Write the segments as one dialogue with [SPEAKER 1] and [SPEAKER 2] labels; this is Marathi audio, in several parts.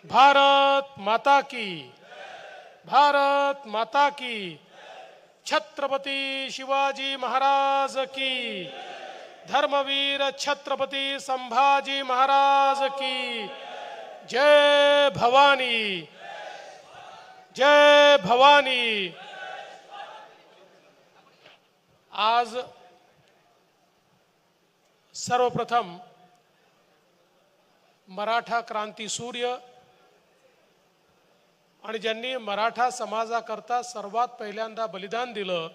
[SPEAKER 1] भारत माता की, भारत माता की, छत्रपति शिवाजी महाराज की, धर्मवीर छत्रपति संभाजी महाराज की, जय भवानी, जय भवानी। आज सर्वप्रथम मराठा क्रांती सूर्य आणि ज्यांनी मराठा समाजाकरता सर्वात पहिल्यांदा बलिदान दिलं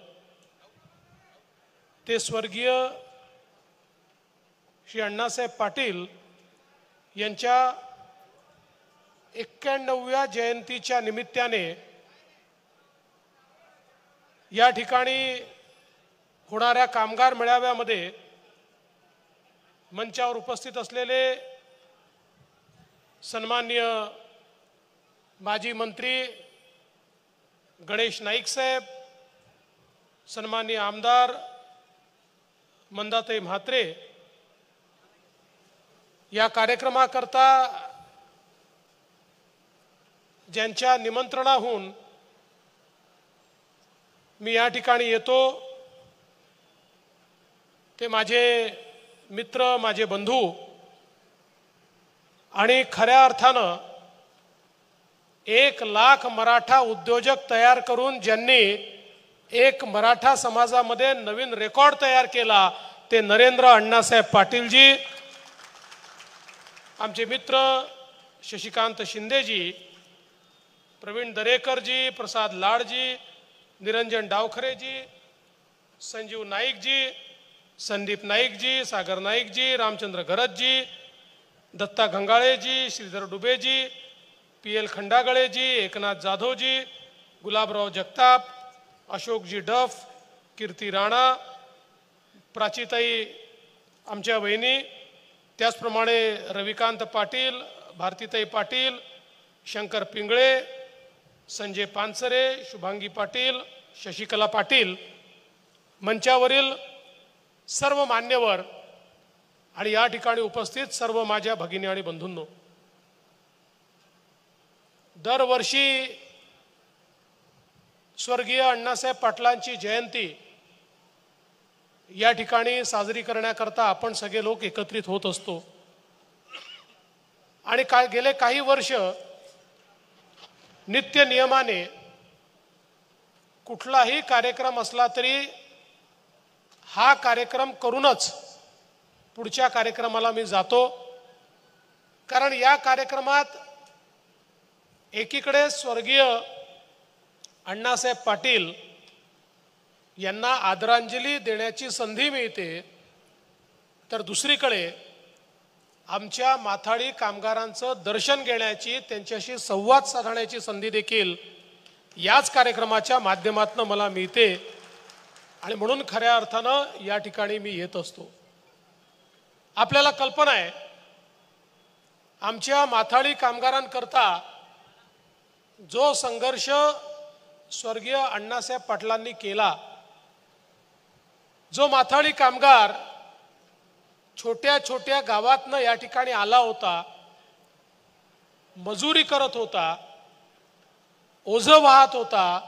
[SPEAKER 1] ते स्वर्गीय श्री अण्णासाहेब पाटील यांच्या 91व्या जयंतीच्या निमित्ताने या ठिकाणी होणाऱ्या कामगार मेळाव्यामध्ये मंचावर उपस्थित असलेले सन्माननीय माजी मंत्री गणेश नाईक साहेब, सन्माननीय आमदार मंदाताई म्हात्रे, या कार्यक्रमाकरता ज्यांच्या निमंत्रणाहून मी या ठिकाणी येतो ते माझे मित्र, माझे बंधू आणि खऱ्या अर्थानं 1 लाख मराठा उद्योजक तयार करून ज्यांनी एक मराठा समाजामध्ये नवीन रेकॉर्ड तयार केला ते नरेंद्र अण्णासाहेब पाटीलजी, आमचे मित्र शशिकांत शिंदेजी, प्रवीण दरेकरजी, प्रसाद लाडजी, निरंजन डावखरेजी, संजीव नाईकजी, संदीप नाईकजी, सागर नाईकजी, रामचंद्र गरजजी, दत्ता घंगाळेजी, श्रीधर डुबेजी, PL खंडागळेजी, एकनाथ जाधवजी, गुलाबराव जगताप, अशोकजी डफ, कीर्ती राणा, प्राचीताई आमच्या वहिनी, त्याचप्रमाणे रविकांत पाटील, भारतीताई पाटील, शंकर पिंगळे, संजय पानसरे, शुभांगी पाटील, शशिकला पाटील, मंचावरील सर्व मान्यवर आणि या ठिकाणी उपस्थित सर्व माझ्या भगिनी आणि बंधूंनो, दरवर्षी स्वर्गीय अण्णासाहेब पाटलांची जयंती या ठिकाणी साजरी करण्याकरता आपण सगळे लोक एकत्रित होत असतो आणि गेले काही वर्ष नित्य नियमाने कुठलाही कार्यक्रम असला तरी हा कार्यक्रम करूनच पुढच्या कार्यक्रमाला मी जातो, कारण या कार्यक्रमात एकीकडे स्वर्गीय अण्णासाहेब पाटील यांना आदरांजली देण्याची संधी मिळते, तर दुसरीकडे आमच्या माथाडी कामगारांचं दर्शन घेण्याची, त्यांच्याशी संवाद साधण्याची संधी देखील याच कार्यक्रमाच्या माध्यमातून मला मिळते आणि म्हणून खऱ्या अर्थानं या ठिकाणी मी येत असतो। आपल्याला कल्पना आहे आमच्या माथाडी कामगारांकरता जो संघर्ष स्वर्गीय अण्णासाहेब पाटलांनी केला, जो माथाडी कामगार छोट्या छोट्या गावातनं या ठिकाणी आला होता, मजुरी करत होता, ओझं वाहत होता,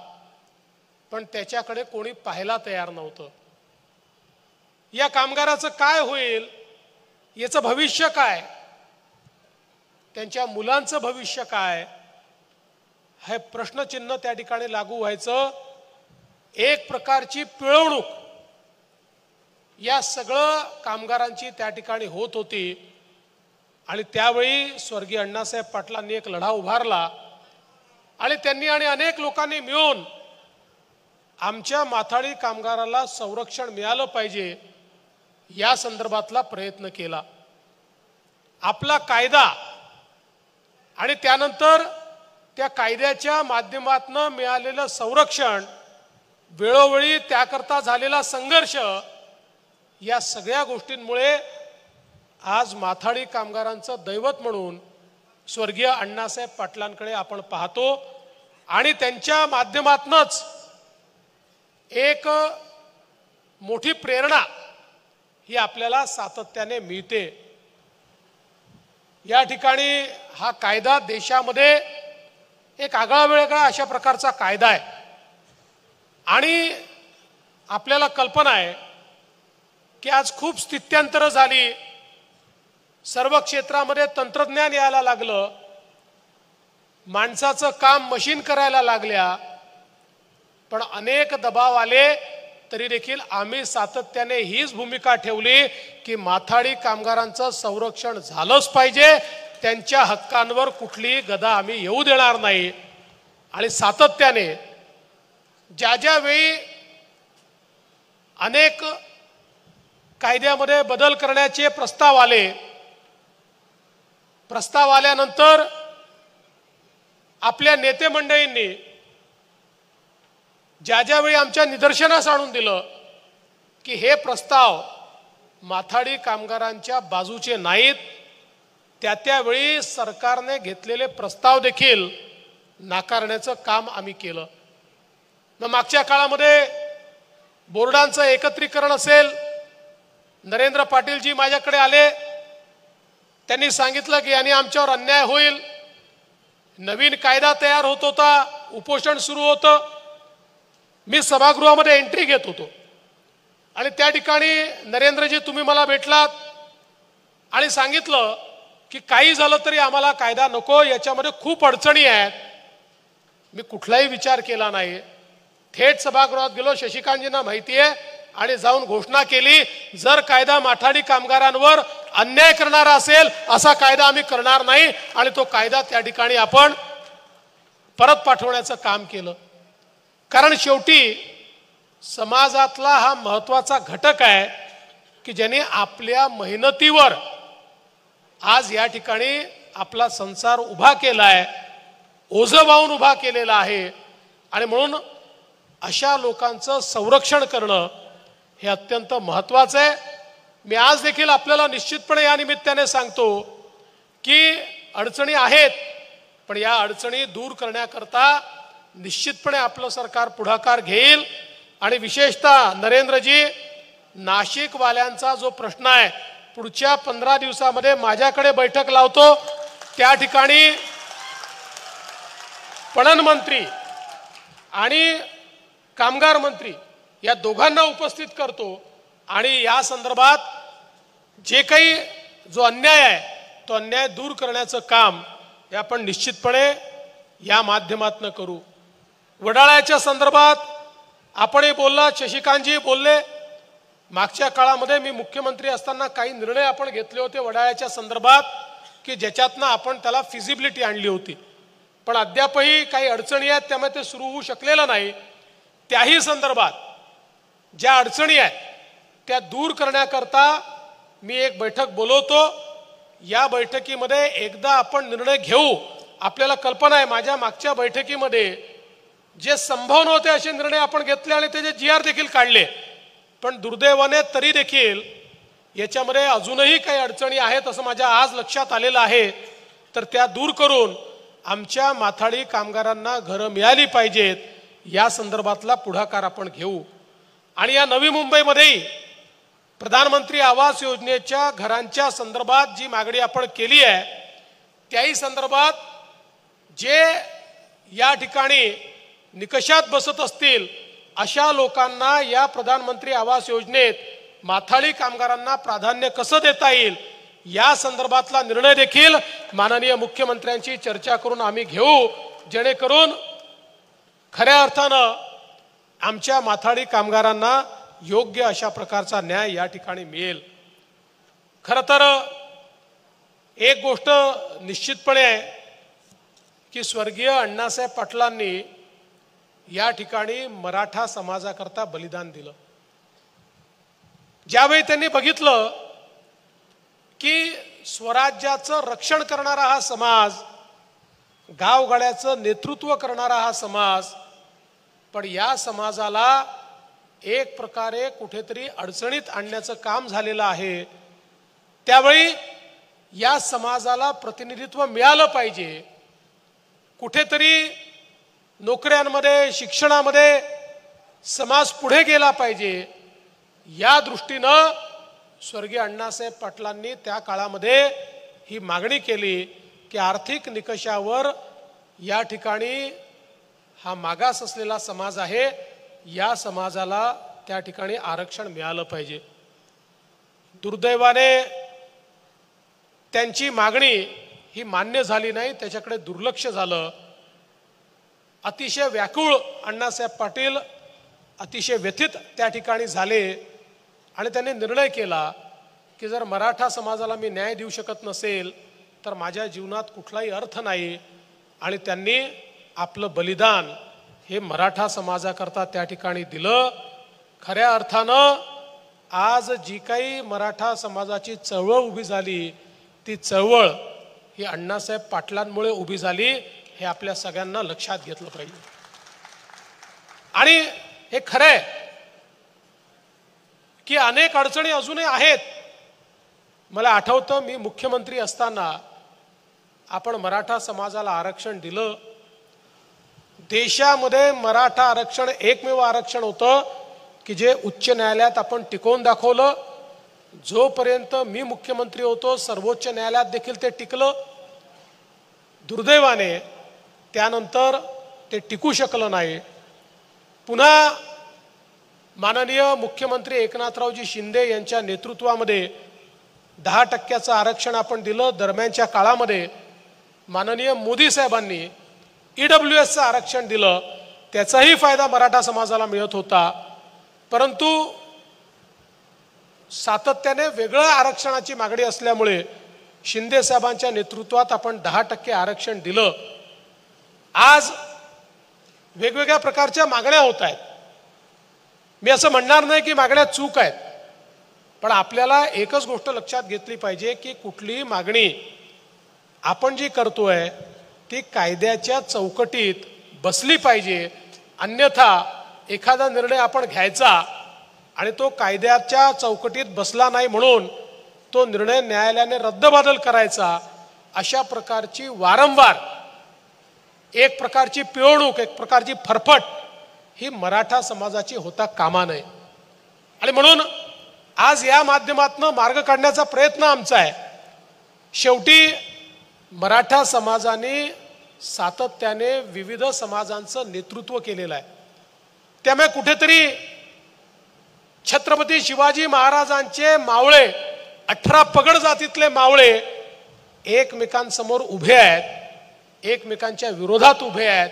[SPEAKER 1] पण त्याच्याकडे कोणी पाहायला तयार नव्हतं। या कामगाराचं काय होईल, याचं भविष्य काय, त्यांच्या मुलांचं भविष्य काय, हे प्रश्नचिन्ह त्या ठिकाणी लागू व्हायचं। एक प्रकारची पिळवणूक या सगळं कामगारांची त्या ठिकाणी होत होती आणि त्यावेळी स्वर्गीय अण्णासाहेब पाटलांनी एक लढा उभारला आणि त्यांनी आणि अनेक लोकांनी मिळून आमच्या माथाडी कामगाराला संरक्षण मिळालं पाहिजे या संदर्भातला प्रयत्न केला। आपला कायदा आणि त्यानंतर त्या कायद्याच्या माध्यमातून मिळालेलं संरक्षण, वेळोवेळी त्याकरता झालेला संघर्ष, या सगळ्या गोष्टींमुळे आज माथाडी कामगारांचं दैवत म्हणून स्वर्गीय अण्णासाहेब पाटलांकडे आपण पाहतो आणि त्यांच्या माध्यमातूनच एक मोठी प्रेरणा ही आपल्याला सातत्याने मिळते। या ठिकाणी हा कायदा देशामध्ये एक आगळा वेगळा अशा प्रकारचा कायदा आहे आणि आपल्याला कल्पना आहे की आज खूप स्थित्यंतरं झाली, सर्व क्षेत्रामध्ये तंत्रज्ञान यायला लागलं, माणसाचं काम मशीन करायला लागल्या, पण अनेक दबाव आले तरी देखील आम्ही सातत्याने हीच भूमिका ठेवली की माथाडी कामगारांचं संरक्षण झालंच पाहिजे, त्यांच्या हक्कांवर कुठलीही गदा आम्ही येऊ देणार नाही। आणि सातत्याने ज्या ज्या वेळी अनेक कायद्यामध्ये बदल करण्याचे प्रस्ताव आल्यानंतर आपल्या नेते मंडळींनी ज्या ज्या वेळी आमच्या निदर्शनास आणून दिलं की हे प्रस्ताव माथाडी कामगारांच्या बाजूचे नाहीत, त्यावेळी सरकारने घेतलेले प्रस्ताव देखील नाकारण्याचं काम आम्ही केलं। मग मागच्या काळामध्ये बोर्डांचं एकत्रीकरण असेल, नरेंद्र पाटीलजी माझ्याकडे आले, त्यांनी सांगितलं की यांनी आमच्यावर अन्याय होईल, नवीन कायदा तयार होत होता, उपोषण सुरू होतं, मी सभागृहामध्ये एंट्री घेत होतो आणि त्या ठिकाणी नरेंद्रजी तुम्ही मला भेटलात आणि सांगितलं की काही झालं तरी आम्हाला कायदा नको, याच्यामध्ये खूप अडचणी आहेत। मी कुठलाही विचार केला नाही, थेट सभागृहात गेलो, शशिकांतजींना माहिती आहे, आणि जाऊन घोषणा केली जर कायदा माथाडी कामगारांवर अन्याय करणारा असेल असा कायदा आम्ही करणार नाही, आणि तो कायदा त्या ठिकाणी आपण परत पाठवण्याचं काम केलं। कारण शेवटी समाजातला हा महत्त्वाचा घटक आहे की ज्याने आपल्या मेहनतीवर आज या ठिकाणी आपला संसार उभा केला आहे, ओझं वाहून उभा केलेला आहे, आणि म्हणून अशा लोकांचं संरक्षण करणं हे अत्यंत महत्त्वाचं आहे। मी आज देखील आपल्याला निश्चितपणे या निमित्ताने सांगतो की अडचणी आहेत, पण या अडचणी दूर करण्याकरता निश्चितपणे आपलं सरकार पुढाकार घेईल। आणि विशेषतः नरेंद्रजी, नाशिकवाल्यांचा जो प्रश्न आहे पुढच्या 15 दिवसामध्ये माझ्याकडे बैठक लावतो, त्या ठिकाणी पणन मंत्री आणि कामगार मंत्री या दोघांना उपस्थित करतो आणि या संदर्भात जे काही जो अन्याय आहे तो अन्याय दूर करण्याचं काम हे आपण निश्चितपणे या माध्यमातून करू। वडाळ्याच्या संदर्भात आपणही बोलला, शशिकांतजी बोलले, मागच्या काळामध्ये मी मुख्यमंत्री असताना काही निर्णय आपण घेतले होते वडाळ्याच्या संदर्भात की ज्याच्यातनं आपण त्याला फिजिबिलिटी आणली होती, पण अद्यापही काही अडचणी आहेत, त्यामुळे ते सुरू होऊ शकलेलं नाही। त्याही संदर्भात ज्या अडचणी आहेत त्या दूर करण्याकरता मी एक बैठक बोलवतो। या बैठकीमध्ये एकदा आपण निर्णय घेऊ। आपल्याला कल्पना आहे माझ्या मागच्या बैठकीमध्ये जे संभव नव्हते असे निर्णय आपण घेतले आणि त्याचे GR देखील काढले, पण दुर्दैवाने तरी देखील याच्यामध्ये अजूनही काही अडचणी आहेत असं माझ्या आज लक्षात आलेलं आहे। तर त्या दूर करून आमच्या माथाडी कामगारांना घरं मिळाली पाहिजेत, या संदर्भातला पुढाकार आपण घेऊ। आणि या नवी मुंबईमध्ये प्रधानमंत्री आवास योजनेच्या घरांच्या संदर्भात जी मागणी आपण केली आहे त्याही संदर्भात जे या ठिकाणी निकषात बसत असतील अशा लोकांना या प्रधानमंत्री आवास योजनेत माथाडी कामगारांना प्राधान्य कसं देता येईल या संदर्भातला निर्णय देखील माननीय मुख्यमंत्र्यांची चर्चा करून आम्ही घेऊ, जेणेकरून खऱ्या अर्थानं आमच्या माथाडी कामगारांना योग्य अशा प्रकारचा न्याय या ठिकाणी मिळेल। खरं तर एक गोष्ट निश्चितपणे आहे की स्वर्गीय अण्णासाहेब पाटलांनी या ठिकाणी मराठा समाजाकरता बलिदान दिलं। ज्यावेळी त्यांनी बघितलं की स्वराज्याचं रक्षण करणारा हा समाज, गावगाड्याचं नेतृत्व करणारा हा समाज, पण या समाजाला एक प्रकारे कुठेतरी अडचणीत आणण्याचं काम झालेलं आहे, त्यावेळी या समाजाला प्रतिनिधित्व मिळालं पाहिजे, कुठेतरी नोकऱ्यांमध्ये शिक्षणामध्ये समाज पुढे गेला पाहिजे, या दृष्टीनं स्वर्गीय अण्णासाहेब पाटलांनी त्या काळामध्ये ही मागणी केली की आर्थिक निकषावर या ठिकाणी हा मागास असलेला समाज आहे, या समाजाला त्या ठिकाणी आरक्षण मिळालं पाहिजे। दुर्दैवाने त्यांची मागणी ही मान्य झाली नाही, त्याच्याकडे दुर्लक्ष झालं। अतिशय व्याकुळ अण्णासाहेब पाटील अतिशय व्यथित त्या ठिकाणी झाले आणि त्यांनी निर्णय केला की जर मराठा समाजाला मी न्याय देऊ शकत नसेल तर माझ्या जीवनात कुठलाही अर्थ नाही, आणि त्यांनी आपलं बलिदान हे मराठा समाजाकरता त्या ठिकाणी दिलं। खऱ्या अर्थानं आज जी काही मराठा समाजाची चळवळ उभी झाली ती चळवळ ही अण्णासाहेब पाटलांमुळे उभी झाली, हे आपल्या सगळ्यांना लक्षात घेतलं पाहिजे। आणि हे खरं आहे की अनेक अडचणी अजूनही आहेत। मला आठवतं मी मुख्यमंत्री असताना आपण मराठा समाजाला आरक्षण दिलं। देशामध्ये मराठा आरक्षण एकमेव आरक्षण होतं की जे उच्च न्यायालयात आपण टिकवून दाखवलं। जोपर्यंत मी मुख्यमंत्री होतो सर्वोच्च न्यायालयात देखील ते टिकलं। दुर्दैवाने त्यानंतर ते टिकू शकलं नाही। पुन्हा माननीय मुख्यमंत्री एकनाथरावजी शिंदे यांच्या नेतृत्वामध्ये 10% आरक्षण आपण दिलं। दरम्यानच्या काळामध्ये माननीय मोदी साहेबांनी ईडब्ल्यूएसचं आरक्षण दिलं, त्याचाही फायदा मराठा समाजाला मिळत होता। परंतु सातत्याने वेगळं आरक्षणाची मागणी असल्यामुळे शिंदे साहेबांच्या नेतृत्वात आपण 10% आरक्षण दिलं। आज वेगवेगळ्या प्रकारच्या मागण्या होत आहेत। मी असं म्हणणार नाही की मागण्या चूक आहेत, पण आपल्याला एकच गोष्ट लक्षात घेतली पाहिजे की कुठलीही मागणी आपण जी करतोय ती कायद्याच्या चौकटीत बसली पाहिजे। अन्यथा एखादा निर्णय आपण घ्यायचा आणि तो कायद्याच्या चौकटीत बसला नाही म्हणून तो निर्णय न्यायालयाने रद्दबातल करायचा, अशा प्रकारची वारंवार एक प्रकारची पिळवणूक, एक प्रकारची फरफट ही मराठा समाजाची होता कामा नये। आणि म्हणून आज या माध्यमातून मार्ग काढण्याचा प्रयत्न आमचा आहे। शेवटी मराठा समाजाने सातत्याने विविध समाजांचं नेतृत्व केलेलं आहे, त्यामुळे कुठेतरी छत्रपती शिवाजी महाराजांचे मावळे 18 पगड जातीतले मावळे एकमेकांसमोर उभे आहेत, एकमेकांच्या विरोधात उभे आहेत।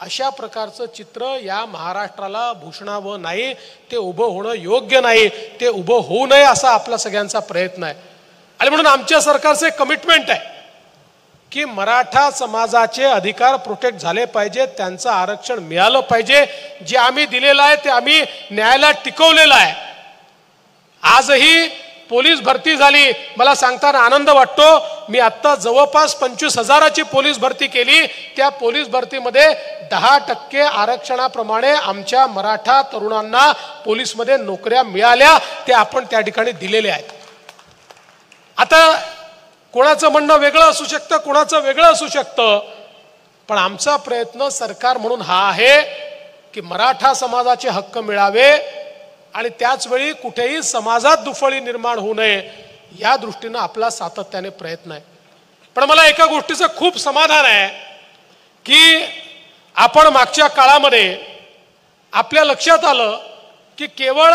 [SPEAKER 1] अशा प्रकारचं चित्र या महाराष्ट्राला भूषणावं नाही, ते उभं होणं योग्य नाही, ते उभं होऊ नये असा आपला सगळ्यांचा प्रयत्न आहे। आणि म्हणून आमच्या सरकारचे कमिटमेंट आहे की मराठा समाजाचे अधिकार प्रोटेक्ट झाले पाहिजे, त्यांचं आरक्षण मिळालं पाहिजे। जे आम्ही दिलेलं आहे ते आम्ही न्यायालयात टिकवलेलं आहे। आजही पोलीस भरती झाली, मला सांगताना आनंद वाटतो। मी आता जवळपास 25,000ची पोलीस भरती केली। त्या पोलीस भरतीमध्ये 10% आरक्षणाप्रमाणे आमच्या मराठा तरुणांना पोलीसमध्ये नोकऱ्या मिळाल्या, ते आपण त्या ठिकाणी दिलेले आहेत। आता कोणाचं म्हणणं वेगळं असू शकतं, कोणाचं वेगळं असू शकतं, पण आमचा प्रयत्न सरकार म्हणून हा आहे की मराठा समाजाचे हक्क मिळावे आणि त्याच वेळी कुठेही समाजात दुफळी निर्माण होऊ नये, या दृष्टीने आपला सातत्याने प्रयत्न आहे। पण मला एका गोष्टीचं खूप समाधान आहे की आपण मागच्या काळामध्ये आपल्या लक्षात आलं की केवळ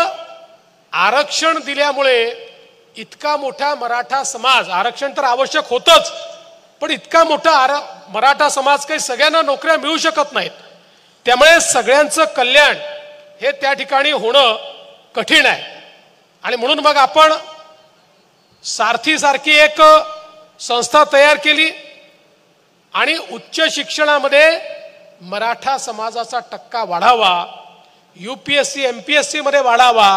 [SPEAKER 1] आरक्षण दिल्यामुळे इतका मोठा मराठा समाज, आरक्षण तर आवश्यक होतच, पण इतका मोठा मराठा समाज काही सगळ्यांना नोकऱ्या मिळू शकत नाहीत। त्यामुळे सगळ्यांचं कल्याण हे त्या ठिकाणी होणं कठीण आहे। आणि म्हणून मग आपण सारथी सारखी एक संस्था तयार केली आणि उच्च शिक्षणामध्ये मराठा समाजाचा टक्का वाढावा, UPSC MPSC मध्ये वाढावा,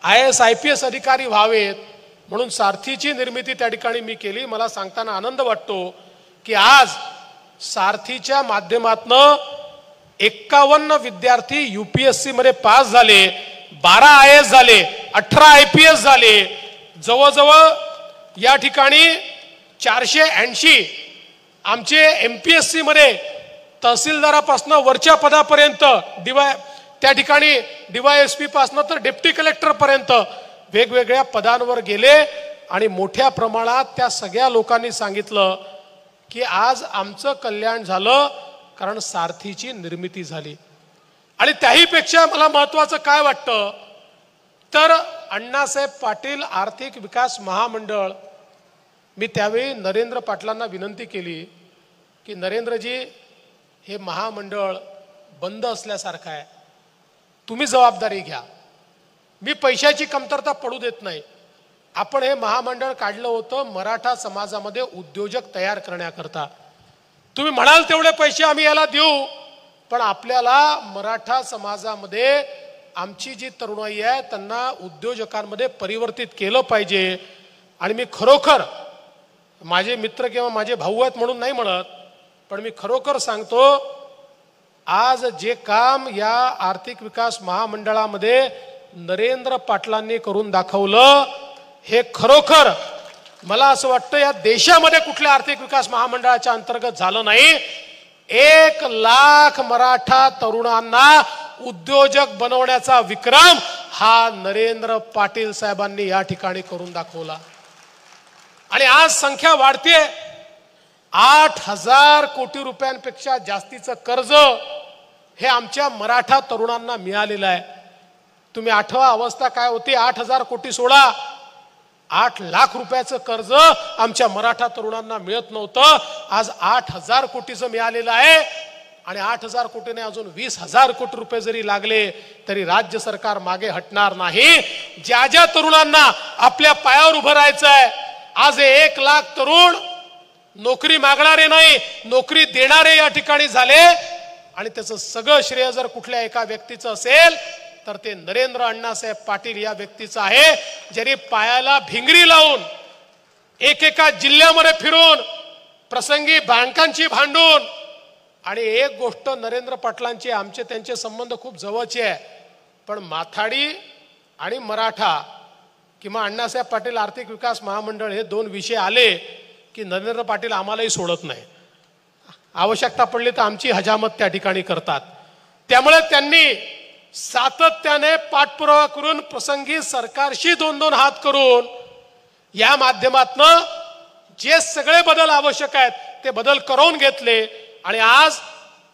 [SPEAKER 1] IAS IPS अधिकारी व्हावेत म्हणून सारथीची निर्मिती त्या ठिकाणी मी केली। मला सांगताना आनंद वाटतो की आज सारथीच्या माध्यमातून 51 विद्यार्थी UPSC मध्ये पास झाले, 12 IAS झाले, 18 IPS झाले। जवळजवळ या ठिकाणी 480 आमचे MPSC मध्ये तहसीलदारापासून वरच्या पदापर्यंत त्या ठिकाणी DYSP पासून तर डेप्टी कलेक्टर पर्यंत वेगवेगळ्या पदांवर गेले। आणि मोठ्या प्रमाणात त्या सगळ्या लोकांनी सांगितलं की आज आमचं कल्याण झालं कारण सारथीची निर्मिती झाली. आणि त्याहीपेक्षा मला महत्त्वाचं काय वाटतं तर अण्णासाहेब पाटील आर्थिक विकास महामंडळ, मी त्यावेळी नरेंद्र पाटलांना विनंती केली की नरेंद्रजी हे महामंडळ बंद असल्यासारखं आहे, तुम्ही जबाबदारी घ्या, मी पैशाची कमतरता पडू देत नाही. आपण हे महामंडळ काढलं होतं मराठा समाजामध्ये उद्योजक तयार करण्याकरता. तुम्ही म्हणाल तेवढे पैसे आम्ही याला देऊ, पण आपल्याला मराठा समाजामध्ये आमची जी तरुणाई आहे त्यांना उद्योजकांमध्ये परिवर्तित केलं पाहिजे. आणि मी खरोखर माझे मित्र किंवा माझे भाऊ आहेत म्हणून नाही म्हणत, पण मी खरोखर सांगतो आज जे काम या आर्थिक विकास महामंडळामध्ये नरेंद्र पाटलांनी करून दाखवलं हे खरोखर मला असं वाटतं या देशामध्ये कुठल्या आर्थिक विकास महामंडळाच्या अंतर्गत झालं नाही. 1,00,000 मराठा तरुणांना उद्योजक बनवण्याचा विक्रम हा नरेंद्र पाटील साहेबांनी या ठिकाणी करून दाखवला. आणि आज संख्या वाढते. 8,000 कोटी रुपयांपेक्षा जास्तीचं कर्ज हे आमच्या मराठा तरुणांना मिळालेलं आहे. तुम्ही आठवा अवस्था काय होती, 8,000 कोटी सोडा, 8,00,000 रुपयाचं कर्ज आमच्या मराठा तरुणांना मिळत नव्हतं. आज 8,000 कोटीचं मिळालेलं आहे. आणि 8,000 कोटीने अजून 20,000 कोटी रुपये जरी लागले तरी राज्य सरकार मागे हटणार नाही. ज्या ज्या तरुणांना आपल्या पायावर उभं राहायचं आहे, आज 1,00,000 तरुण नोकरी मागणारे नाही, नोकरी देणारे या ठिकाणी झाले. आणि त्याचं सगळं श्रेय जर कुठल्या एका व्यक्तीचं असेल तर ते नरेंद्र अण्णासाहेब पाटील या व्यक्तीचं आहे, ज्यांनी पायाला भिंगरी लावून एकेका जिल्ह्यामध्ये फिरून प्रसंगी बँकांची भांडून. आणि एक गोष्ट नरेंद्र पाटलांची आमचे त्यांचे संबंध खूप जवळचे आहे, पण माथाडी आणि मराठा किंवा अण्णासाहेब पाटील आर्थिक विकास महामंडळ हे दोन विषय आले की नरेंद्र पाटील आम्हालाही सोडत नाही. आवश्यकता पडली तर आमची हजामत त्या ठिकाणी करतात. त्यामुळे त्यांनी सातत्याने पाठपुरावा करून प्रसंगी सरकारशी 2-2 हात करून या माध्यमातून जे सगळे बदल आवश्यक आहेत ते बदल करून घेतले. आणि आज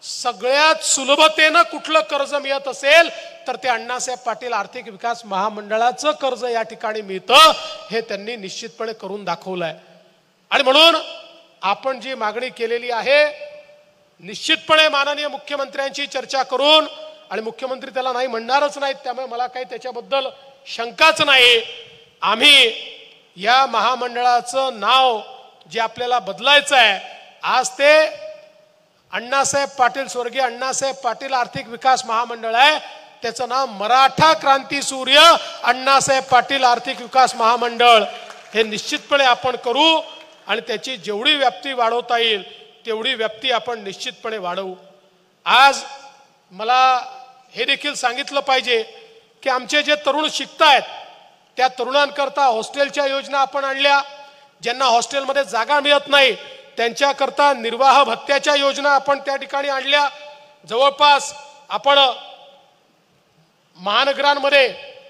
[SPEAKER 1] सगळ्यात सुलभतेनं कुठलं कर्ज मिळत असेल तर ते अण्णासाहेब पाटील आर्थिक विकास महामंडळाचं कर्ज या ठिकाणी मिळतं हे त्यांनी निश्चितपणे करून दाखवलंय. आणि म्हणून आपण जी मागणी केलेली आहे निश्चितपणे माननीय मुख्यमंत्र्यांची चर्चा करून, आणि मुख्यमंत्री त्याला नाही म्हणणारच नाहीत त्यामुळे मला काही त्याच्याबद्दल शंकाच नाही, आम्ही या महामंडळाचं नाव जे आपल्याला बदलायचं आहे आज ते अण्णासाहेब पाटील स्वर्गीय अण्णासाहेब पाटील आर्थिक विकास महामंडळ आहे, त्याचं नाव मराठा क्रांती सूर्य अण्णासाहेब पाटील आर्थिक विकास महामंडळ हे निश्चितपणे आपण करू. आणि त्याची जेवढी व्याप्ती वाढवता येईल तेवढी व्याप्ती आपण निश्चितपणे वाढवू. आज मला हे देखील सांगितलं पाहिजे की आमचे जे तरुण शिकतायत त्या तरुणांकरता हॉस्टेलच्या योजना आपण आणल्या. ज्यांना हॉस्टेलमध्ये जागा मिळत नाही त्यांच्याकरता निर्वाह भत्त्याच्या योजना आपण त्या ठिकाणी आणल्या. जवळपास आपण महानगरांमध्ये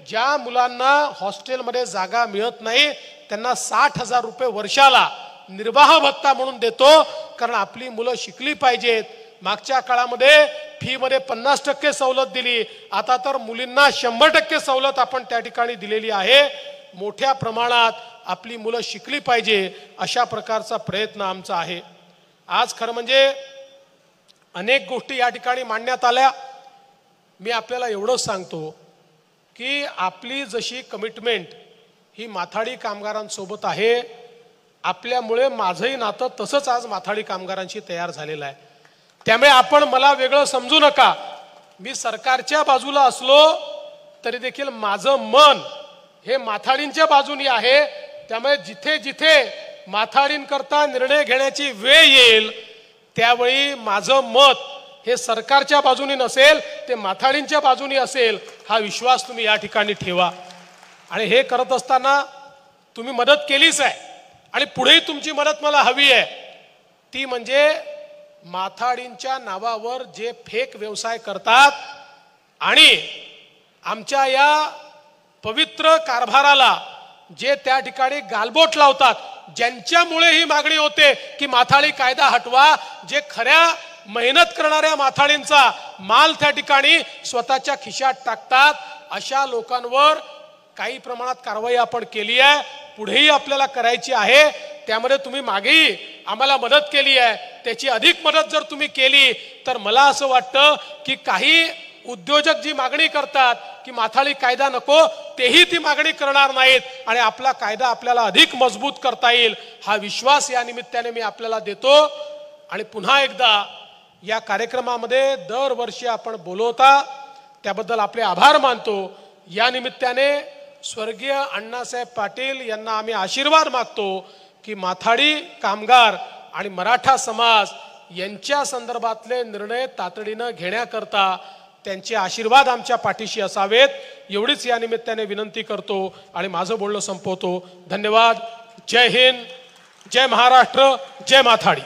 [SPEAKER 1] ज्या मुलांना हॉस्टेलमध्ये जागा मिळत नाही त्यांना 60,000 रुपये वर्षाला निर्वाह भत्ता म्हणून देतो, कारण आपली मुलं शिकली पाहिजेत. मागच्या काळामध्ये फी मध्ये 50% सवलत दिली, आता तर मुलींना 100% सवलत आपण त्या ठिकाणी दिलेली आहे. मोठ्या प्रमाणात आपली मुलं शिकली पाहिजे अशा प्रकारचा प्रयत्न आमचा आहे. आज खरं म्हणजे अनेक गोष्टी या ठिकाणी मांडण्यात आल्या. मी आपल्याला एवढंच सांगतो की आपली जशी कमिटमेंट ही माथाडी कामगारांसोबत आहे, आपल्यामुळे माझंही नातं तसंच आज माथाडी कामगारांशी तयार झालेलं आहे. त्यामुळे आपण मला वेगळं समजू नका. मी सरकारच्या बाजूला असलो तरी देखील माझं मन हे माथाडींच्या बाजूनी आहे. त्यामुळे जिथे जिथे माथाडींकरता निर्णय घेण्याची वेळ येईल त्यावेळी माझं मत हे सरकारच्या बाजूनी नसेल, ते माथाडींच्या बाजूनी असेल हा विश्वास तुम्ही या ठिकाणी ठेवा. आणि हे करत असताना तुम्ही मदत केलीच आहे आणि पुढेही तुमची मदत मला हवी आहे. ती म्हणजे माथाडींच्या नावावर जे फेक व्यवसाय करतात आणि आमच्या या पवित्र कारभाराला जे त्या ठिकाणी गालबोट लावतात, ज्यांच्यामुळे ही मागणी होते की माथाडी कायदा हटवा, जे खऱ्या मेहनत करणाऱ्या माथाडींचा माल त्या ठिकाणी स्वतःच्या खिशात टाकतात, अशा लोकांवर काही प्रमाणात कारवाई आपण केली आहे, पुढेही आपल्याला करायची आहे। त्यामध्ये तुम्ही मागेही आम्हाला मदत केली आहे, त्याची अधिक मदत जर तुम्ही केली तर मला असं वाटतं की काही उद्योजक जी मागणी करतात की माथाडी कायदा नको, तेही ती मागणी करणार नाहीत आणि आपला कायदा आपल्याला अधिक मजबूत करता येईल, हा विश्वास या निमित्ताने मी आपल्याला देतो। आणि पुन्हा एकदा या कार्यक्रमामध्ये दरवर्षी आपण बोलवता त्याबद्दल आपले आभार मानतो। या निमित्ताने स्वर्गीय अण्णासाहेब पाटील यांना आम्ही आशीर्वाद मागतो की माथाडी कामगार आणि मराठा समाज यांच्या संदर्भातले निर्णय तातडीनं घेण्याकरता त्यांचे आशीर्वाद आमच्या पाठीशी असावेत, एवढीच या निमित्ताने विनंती करतो आणि माझं बोलणं संपवतो। धन्यवाद। जय हिंद, जय महाराष्ट्र, जय माथाडी।